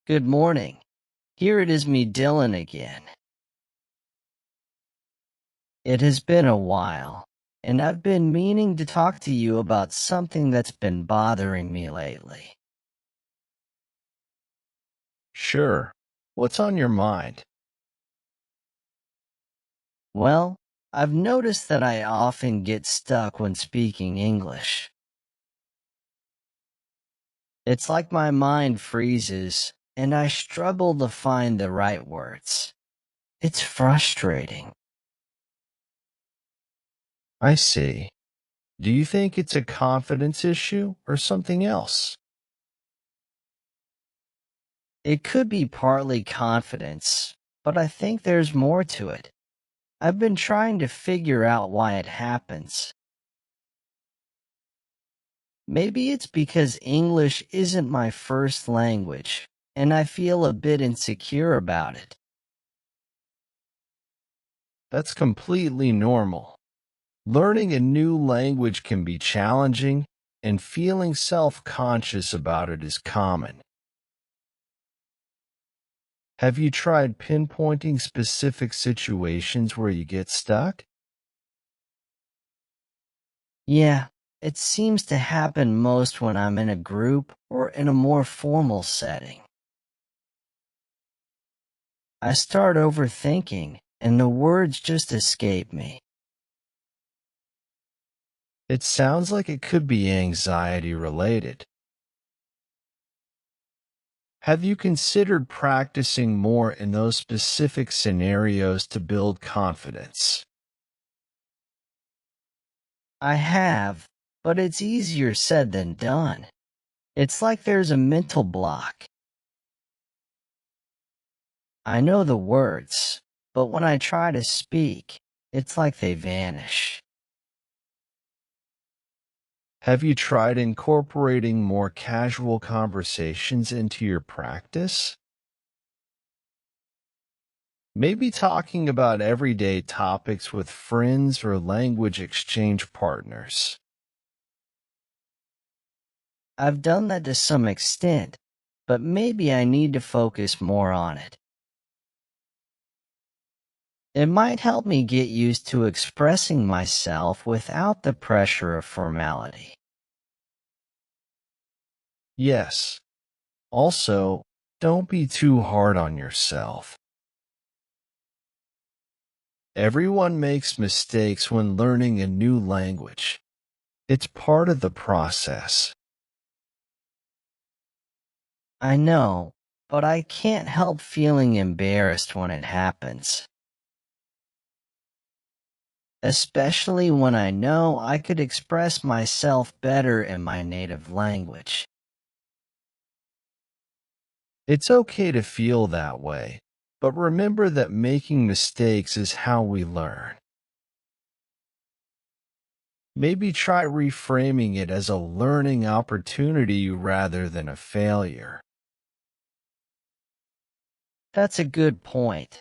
Good morning. Here it is me, Dylan, again. It has been a while, and I've been meaning to talk to you about something that's been bothering me lately. Sure. What's on your mind? Well, I've noticed that I often get stuck when speaking English. It's like my mind freezes, and I struggle to find the right words. It's frustrating. I see. Do you think it's a confidence issue or something else? It could be partly confidence, but I think there's more to it. I've been trying to figure out why it happens. Maybe it's because English isn't my first language, and I feel a bit insecure about it. That's completely normal. Learning a new language can be challenging, and feeling self-conscious about it is common. Have you tried pinpointing specific situations where you get stuck? Yeah, it seems to happen most when I'm in a group or in a more formal setting. I start overthinking, and the words just escape me. It sounds like it could be anxiety related. Have you considered practicing more in those specific scenarios to build confidence? I have, but it's easier said than done. It's like there's a mental block. I know the words, but when I try to speak, it's like they vanish. Have you tried incorporating more casual conversations into your practice? Maybe talking about everyday topics with friends or language exchange partners. I've done that to some extent, but maybe I need to focus more on it. It might help me get used to expressing myself without the pressure of formality. Yes. Also, don't be too hard on yourself. Everyone makes mistakes when learning a new language. It's part of the process. I know, but I can't help feeling embarrassed when it happens. Especially when I know I could express myself better in my native language. It's okay to feel that way, but remember that making mistakes is how we learn. Maybe try reframing it as a learning opportunity rather than a failure. That's a good point.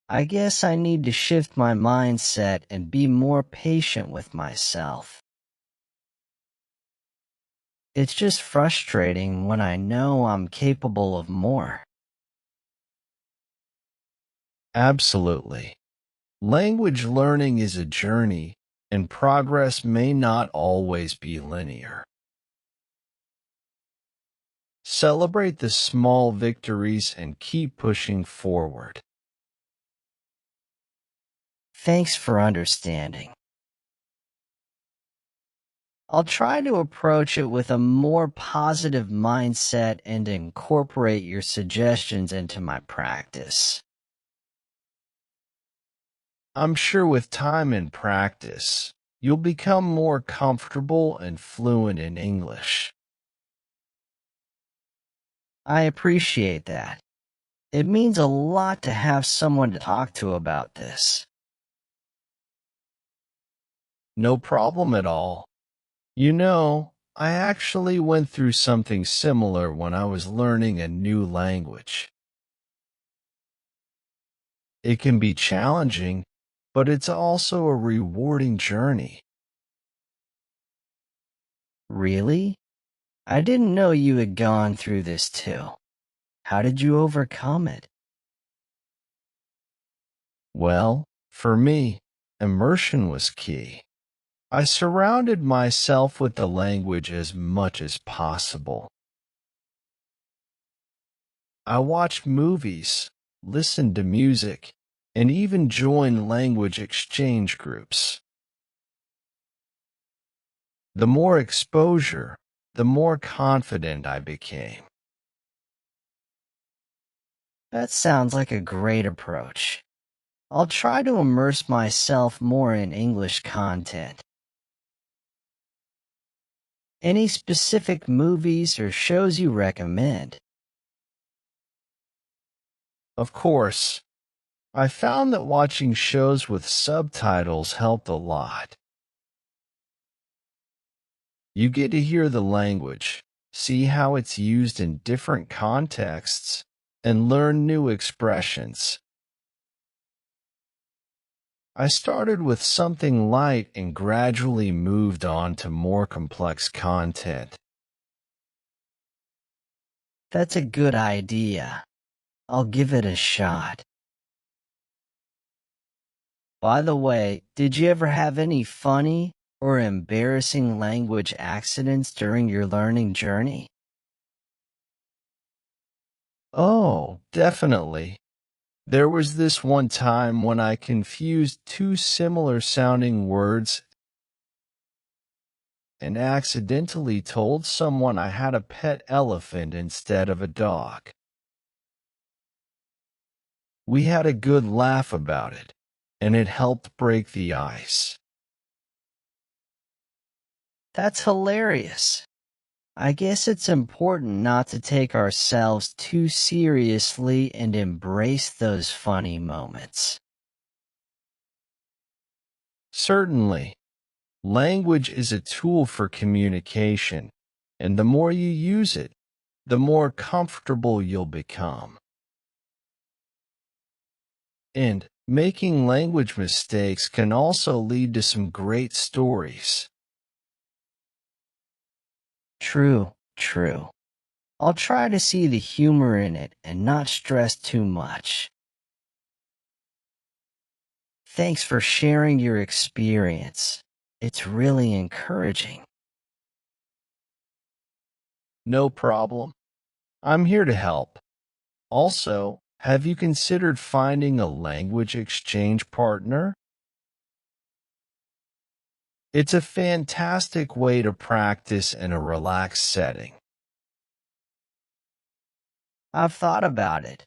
I guess I need to shift my mindset and be more patient with myself. It's just frustrating when I know I'm capable of more. Absolutely. Language learning is a journey, and progress may not always be linear. Celebrate the small victories and keep pushing forward. Thanks for understanding. I'll try to approach it with a more positive mindset and incorporate your suggestions into my practice. I'm sure with time and practice, you'll become more comfortable and fluent in English. I appreciate that. It means a lot to have someone to talk to about this. No problem at all. I actually went through something similar when I was learning a new language. It can be challenging, but it's also a rewarding journey. Really? I didn't know you had gone through this too. How did you overcome it? Well, for me, immersion was key. I surrounded myself with the language as much as possible. I watched movies, listened to music, and even joined language exchange groups. The more exposure, the more confident I became. That sounds like a great approach. I'll try to immerse myself more in English content. Any specific movies or shows you recommend? Of course, I found that watching shows with subtitles helped a lot. You get to hear the language, see how it's used in different contexts, and learn new expressions. I started with something light and gradually moved on to more complex content. That's a good idea. I'll give it a shot. By the way, did you ever have any funny or embarrassing language accidents during your learning journey? Oh, definitely. There was this one time when I confused two similar sounding words and accidentally told someone I had a pet elephant instead of a dog. We had a good laugh about it, and it helped break the ice. That's hilarious. I guess it's important not to take ourselves too seriously and embrace those funny moments. Certainly, language is a tool for communication, and the more you use it, the more comfortable you'll become. And making language mistakes can also lead to some great stories. True. I'll try to see the humor in it and not stress too much. Thanks for sharing your experience. It's really encouraging. No problem. I'm here to help. Also, have you considered finding a language exchange partner? It's a fantastic way to practice in a relaxed setting. I've thought about it,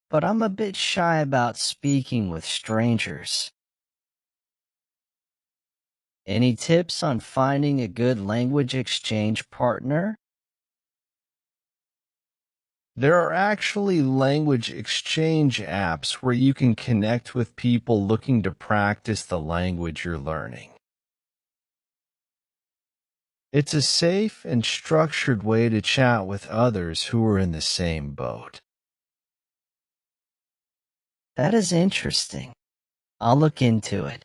but I'm a bit shy about speaking with strangers. Any tips on finding a good language exchange partner? There are actually language exchange apps where you can connect with people looking to practice the language you're learning. It's a safe and structured way to chat with others who are in the same boat. That is interesting. I'll look into it.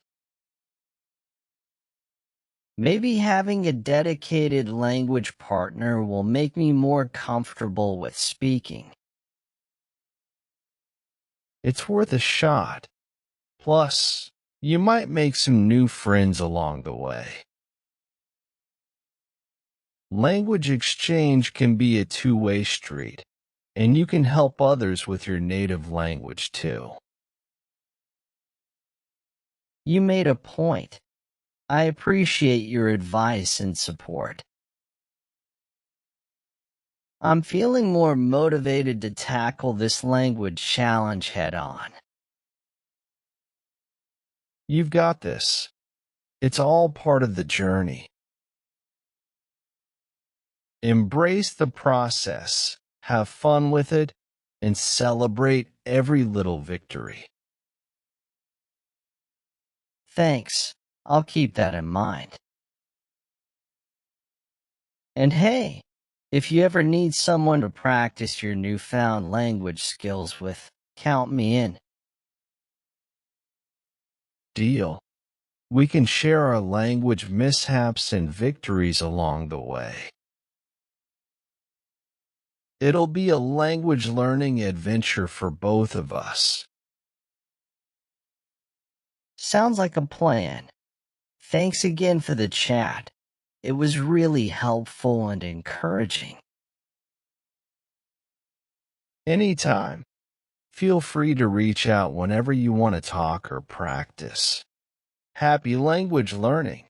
Maybe having a dedicated language partner will make me more comfortable with speaking. It's worth a shot. Plus, you might make some new friends along the way. Language exchange can be a two-way street, and you can help others with your native language too. You made a point. I appreciate your advice and support. I'm feeling more motivated to tackle this language challenge head on. You've got this. It's all part of the journey. Embrace the process, have fun with it, and celebrate every little victory. Thanks. I'll keep that in mind. And hey, if you ever need someone to practice your newfound language skills with, count me in. Deal. We can share our language mishaps and victories along the way. It'll be a language learning adventure for both of us. Sounds like a plan. Thanks again for the chat. It was really helpful and encouraging. Anytime. Feel free to reach out whenever you want to talk or practice. Happy language learning.